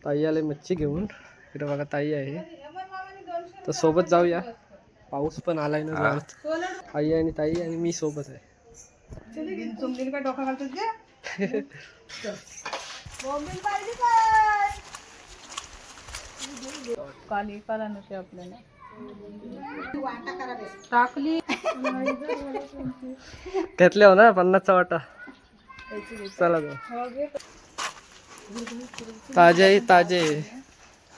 ताई आले मच्छी घेऊन. इकडे बघा ताई आहे, तर सोबत जाऊया. पाऊस पण आलाय ना जोरात. आई आणि ताई आणि मी सोबत आहे. काली काला नसे आपल्याला टाकली घेतल्या हो ना 50चा वाटा. चला जाऊ. ताजे आहे ताजे.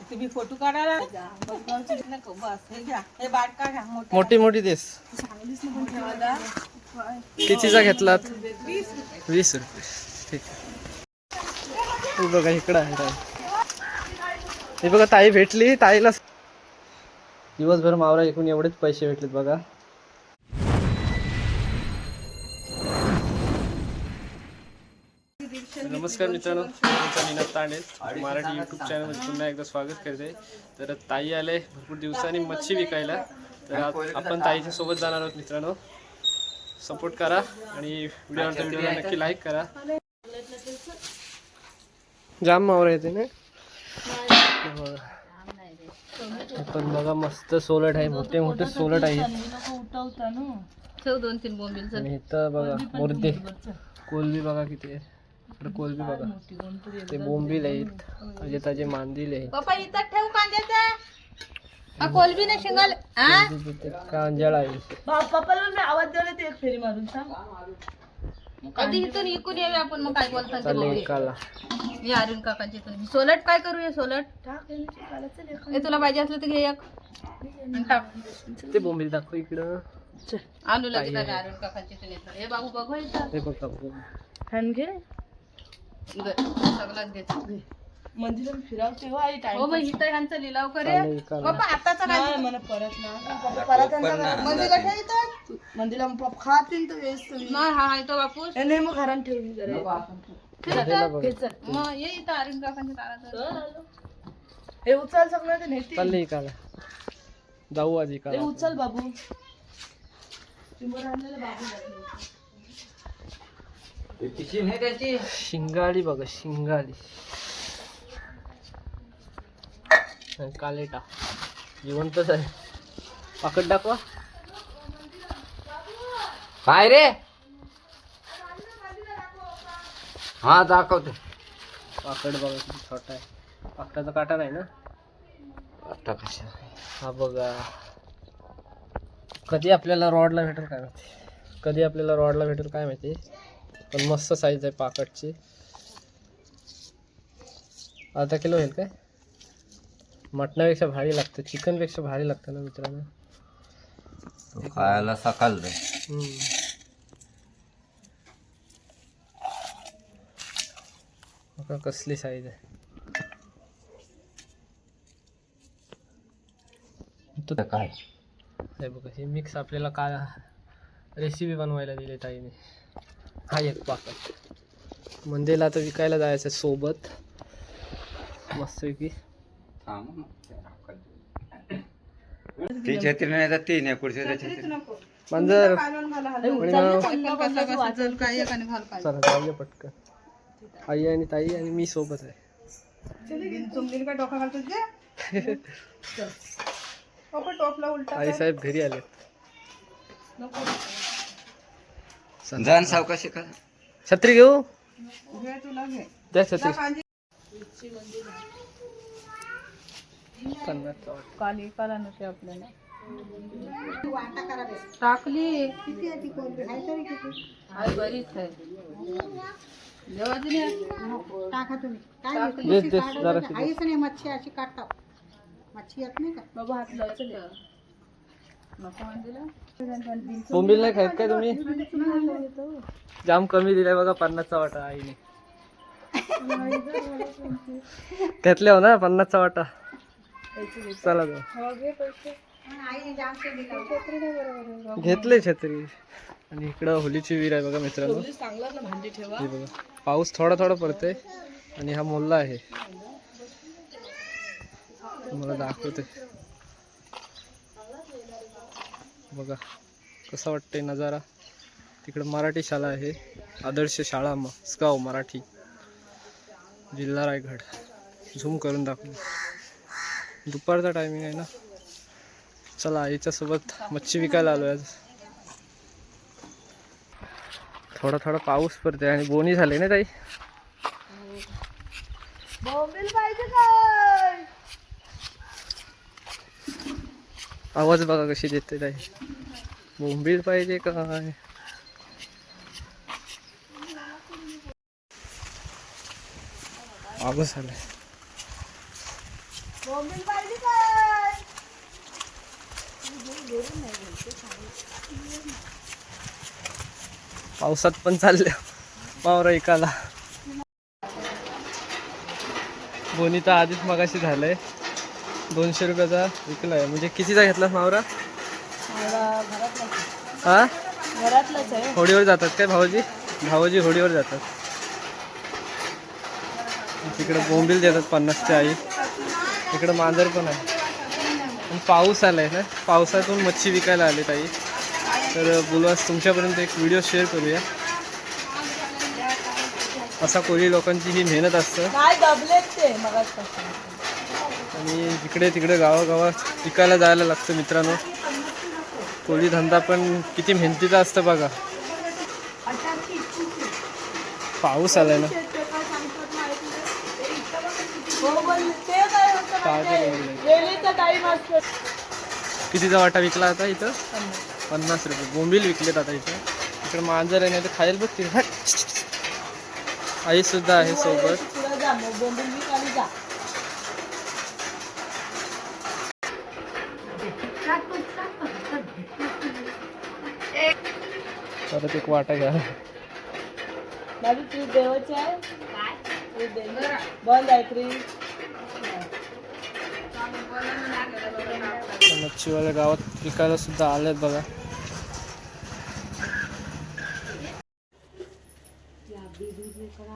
तुम्ही फोटो काढायला मोठी मोठी देस. कितीचा घेतलात? 20 रुपये. ठीक आहे. बघा इकडं आहे ताई. हे बघा ताई भेटली. ताईला दिवसभर मावरा एकूण एवढेच पैसे भेटलेत बघा. नमस्कार मित्रांनो, नीनाद तांडे मराठी यूट्यूब चॅनलमध्ये पुन्हा एकदा स्वागत करते. तर ताई आले भरपूर दिवसांनी मच्छी विकायला. तर आपण ताईच्या सोबत जाणार आहोत मित्रांनो. सपोर्ट करा आणि व्हिडिओला नक्की लाईक करा. जाम मावरा येते ना. पण बघा मस्त सोलट आहे, मोठे मोठे सोलट आहे. आणि इथं बघा मुर्दे कोलबी बघा किती आहे. इकडे कोलबी बघा, ते बोंबील आहेत, ताजे ताजे मांदील आहेत. कोलबी नाही शिंगाल कांजळ आहे. आवाज दिला ते एक फेरी मारून सांग. कधी इथून इकून येऊ आपण. मग काय बोलतात मी अरुण काकांची इथून सोलट काय करू? हे सोलट हे तुला पाहिजे असलं तर घे एक. ते बोंबील दाखव इकडं. आलू लगेच अरुण काकांची इथून येतो. हे बाबू बघू इथं. हे बघा हॅन घे सगळंच घे. मंदिरात फिरावते हो आई टाइम. हो मग इथं ह्यांचा लिलाव करे पप्पा. आताचा काय मला परत ना परत मंदिरात ठेवतात. मंदिरात पप्पा खातील तर व्यस्त नाही. हा आहे तो बापू नाही. मग घरात ठेवून जरा मग ये इथं अरुण काकांच्या दारात. हे उचल सगळं ते नेते चालले इकाला. जाऊ आधी का उचल बाबू. शिंगाडी बघा, शिंगाडी कालेटा जिवंतच आहे. पाकट दाखवा. काय रे? हा दाखवते. पाकट बघा किती छोटा आहे. पाकटाचा काटा नाही ना. आता कशा हा बघा. कधी आपल्याला रॉडला भेटेल काय माहिती. कधी आपल्याला रॉडला भेटेल काय माहिती. पण मस्त साईज आहे पाकटची. अर्धा किलो होईल काय. मटणापेक्षा भारी लागतं, चिकनपेक्षा भारी लागतं ना मित्रांनो. खायला सकाळ रे. कसली साईज आहे. काय हे बघा, हे मिक्स आपल्याला काय रेसिपी बनवायला दिली ताईने. हा एक पाकट मंदिरला आता विकायला जायचं सोबत मस्त की. ती छत्री नाही तर ती नाही पुढची मंजर. चला जाऊया पटकन. आई आणि ताई आणि मी सोबत आहे. आई साहेब घरी आले. जाण सावकाशी का. छत्री घेऊ द्या छत्री. काली काला नसे आपल्याला टाकली बरीच आहे. टाका तुम्ही काय नाही. मच्छी अशी काढता. मच्छी येत नाही का बाबा. हात लावचं बोंबील नाही खायत काय तुम्ही. जाम कमी दिलाय बघा 50चा वाटा आईने. घेतल्या हो ना 50चा वाटा. चला जाऊ. घेतले छत्री. आणि इकडं होलीची विहीर आहे बघा मित्रांनो. हे बघा पाऊस थोडा थोडा पडतोय. आणि हा मोल्ला आहे, मला दाखवते बघा कसा वाटतंय नजारा. तिकडे मराठी शाळा आहे, आदर्श शाळा मस्काव मराठी, जिल्हा रायगड. झूम करून दाखवू. दुपारचा टायमिंग आहे ना. चला आईच्या सोबत मच्छी विकायला आलो आज. थोडा थोडा पाऊस पडते आणि बोनी झाले ना ताई. बोंबील पाहिजे काय? आवाज बघा कशी देते ताई. बोंबील पाहिजे काय? पाऊस आलाय. बोंबील पाहिजे काय? पावसात पण चालल्या मावरा एकाला. बोनी तर आधीच मगाशी झालंय. 200 रुपयाचा विकलाय. म्हणजे कितीचा घेतला मावरा? हा घरातलंच आहे. होडीवर जातात काय भाऊजी? भाऊजी होडीवर जातात. तिकडे बोंबील देतात 50ची आई. तिकडे मांजर पण आहे. आणि पाऊस आलाय ना. पावसातून मच्छी विकायला आले ताई. तर बोलवास तुमच्यापर्यंत एक व्हिडिओ शेअर करूया. असा कोळी लोकांची ही मेहनत असतं. काय दबलेत ते मगाचपासून. आणि जिकडे तिकडे गावागावात विकायला जायला लागतं मित्रांनो. कोळी धंदा पण किती मेहनतीचा असतं बघा. पाऊस आलाय ना. कितीचा वाटा विकला आता इथं? 50 रुपये. बोंबील विकलेत आता इथं. इकडे मांजर आहे नाही तर खायला बघ तिथे. आई सुद्धा आहे सोबत. परत एक वाटा घ्या. तू देवाची आहे बंद आहे फ्री. मच्छीवाल्या गावात विकायला सुद्धा आलेत बघा.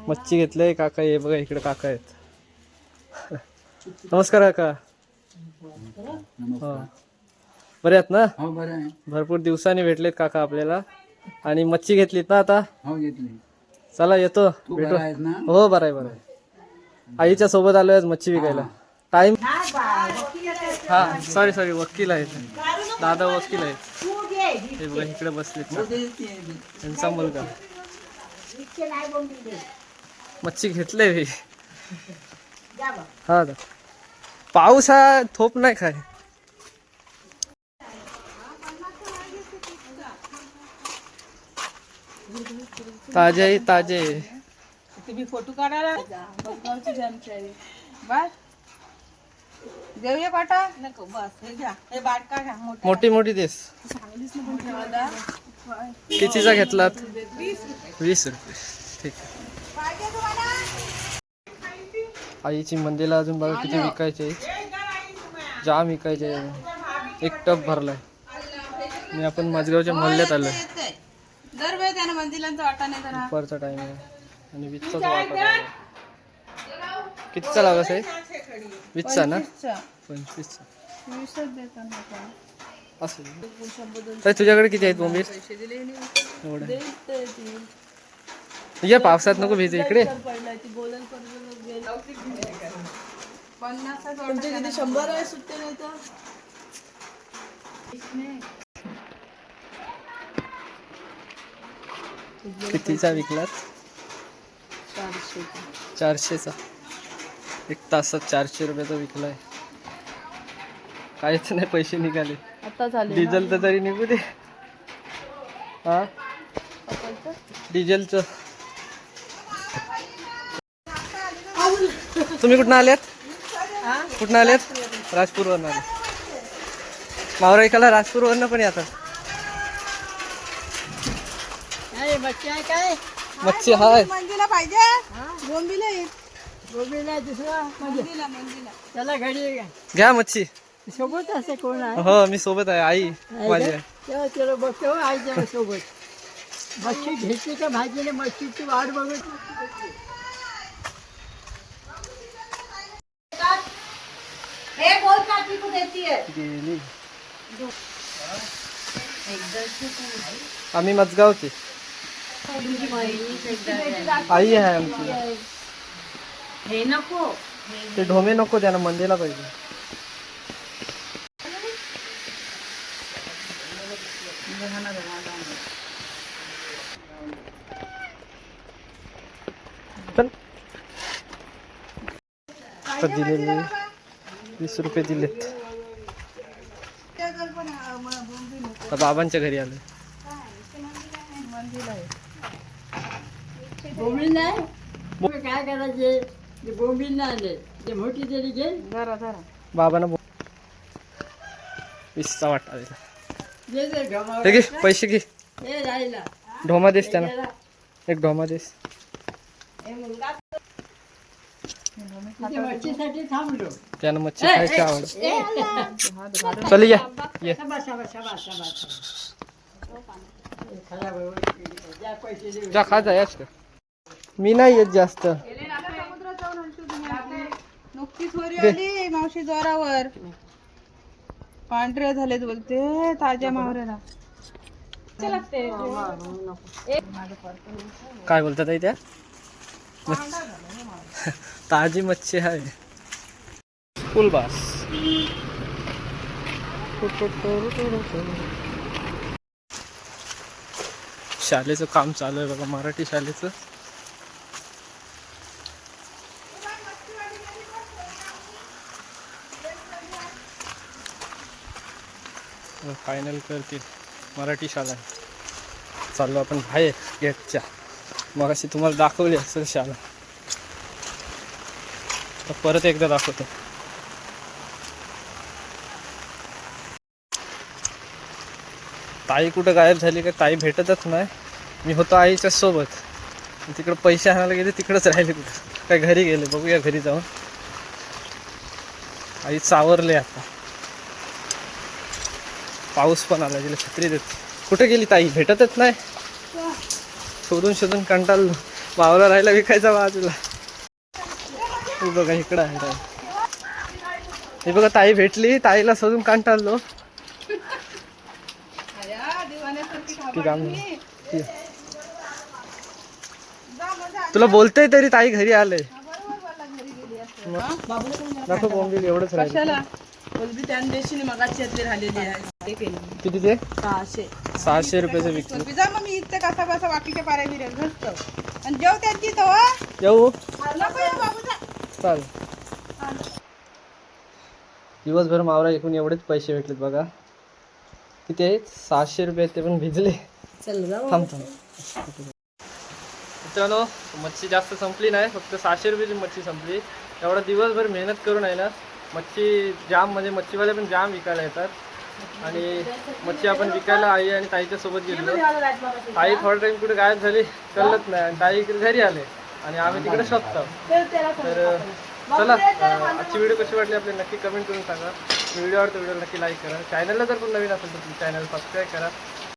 मच्छी घेतलंय काका. हे बघा इकडे काका आहेत. नमस्कार काका. हा बरे आहेत ना? भरपूर दिवसांनी भेटलेत काका आपल्याला. आणि मच्छी घेतलीत ना आता? चला येतो भेटू. हो बरं आहे बरं आहे. आईच्या सोबत आलोय आज मच्छी विकायला. टाइम हा सॉरी वकील आहेत. दादा वकील आहेत. हे बघा इकडे बसलेत ना. त्यांचा मुलगा. मच्छी घेतले मी. हा पाऊस हा थोप नाही काय. ताजे ताजे. तुम्ही फोटो काढायला बस देऊया काटा नको. बस हे घ्या. हे बाटका घ्या. मोठी मोठी देस. कितीचा घेतलात? 20 रुपये. ठीक आहे. आईची मंदीला अजून बघा किती विकायचे. जाम विकायचे. एक टप भरलाय. मी आपण माझगावच्या मोहल्ल्यात आलोय. दुपारचा टाइम आहे आणि 20चा वाटा. कितीचा लागा साहेब? 20चा ना? 25चा असेल. ताई तुझ्याकडे किती आहेत बोंबील? एवढं या पावसात नको भिजू इकडे. 100 आहे सुट्टे नाही तर. कितीचा विकलात? 400चा. एक तासात 400 रुपयाचा विकलाय. काहीच नाही पैसे निघाले. आता झाले डिझेल तर तरी निघू दे. हा डिझेलचं. तुम्ही कुठं आल्यात? कुठं आल्यात? राजपूरवरून आले. मावरा एकाला राजपूरवरून पण येतात. मच्छी आहे काय? मच्छी हाय. मंदिला पाहिजे. बोंबीला गोबीला दुसरा मंदिला त्याला घडी घ्या मच्छी. सोबत असे कोण आहे? हो मी सोबत आहे. आई माझी आहे. तेव्हा त्याला बघतो आईच्या सोबत. मच्छी घेतली का भाजीने मच्छीची वाट बघत. गेली. आम्ही मजगावचे. आई आहे आमची. हे नको ते ढोमे नको त्यानं मंदीला पाहिजे. चल आता दिलेले 20 रुपये दिलेत. आता बाबांच्या घरी आले. काय करायचे बोंबील नाही आले ते मोठी तरी घे. बाबांना 20चा वाटा दिला. घे ते गमावर. हे घे पैसे घे. हे राहिला ढोमा देस त्यांना. एक ढोमा देस. तिथे मच्छीसाठी थांबलो. त्यानं मच्छी खायची आवड. चल या ये. शाबास शाबास शाबास शाबास. खरा भाऊ द्या पैसे देऊ. जा खा जा याच. मी नाही येत जास्त. नुकतीच होरी आली मावशी जोरावर. पांढरे झालेत बोलते ताज्या मावऱ्याला. काय बोलतात आई त्या? ताजी मच्छी आहे. फुल बास. शाळेचं काम चालू आहे बघा, मराठी शाळेचं. फायनल करतील मराठी शाळा. चाललो आपण बाहेर गेटच्या. मग अशी तुम्हाला दाखवली असेल शाळा, तर परत एकदा दाखवतो. ताई कुठं गायब झाली का? ताई भेटतच नाही. मी होतो आईच्या सोबत, तिकडं पैसे आणायला गेले, तिकडंच राहिले. कुठं काय घरी गेले, बघूया घरी जाऊन. आई सावरले आता. पाऊस पण आला, तिला छत्री देते. कुठे गेली ताई? भेटतच नाही. शोधून शोधून कंटाळलो. वावरा राहिला विकायचा बाजूला. हे बघा इकडं आहे ताई. हे बघा ताई भेटली. ताईला शोधून कंटाळलो. तुला बोलतोय तरी ताई घरी आले. दाखव बोंबील एवढंच राहिलं. किती ते? 600 रुपयाचं विकतो. येऊ चाल. दिवसभर मावरा एकूण एवढेच पैसे भेटलेत बघा. किती आहेत? 600 रुपये. ते पण भिजले. थांब थांब. मित्रांनो, मच्छी जास्त संपली नाही, फक्त 600 रुपयाची मच्छी संपली. एवढा दिवसभर मेहनत करून आहे ना, मच्छी जाम, म्हणजे मच्छीवाले पण जाम विकायला येतात. आणि मच्छी आपण विकायला आई आणि ताईच्या सोबत गेलो. ताई थोडा टाइम कुठे गायब झाली कळलंच नाही, आणि ताई इकडे घरी आले आणि आम्ही तिकडे शोधतो. तर चला, आजची व्हिडिओ कशी वाटली आपल्याला नक्की कमेंट करून सांगा. व्हिडिओ आवडतो व्हिडिओ नक्की लाईक करा. चॅनलला जर कोण नवीन असेल तर चॅनल सबस्क्राईब करा.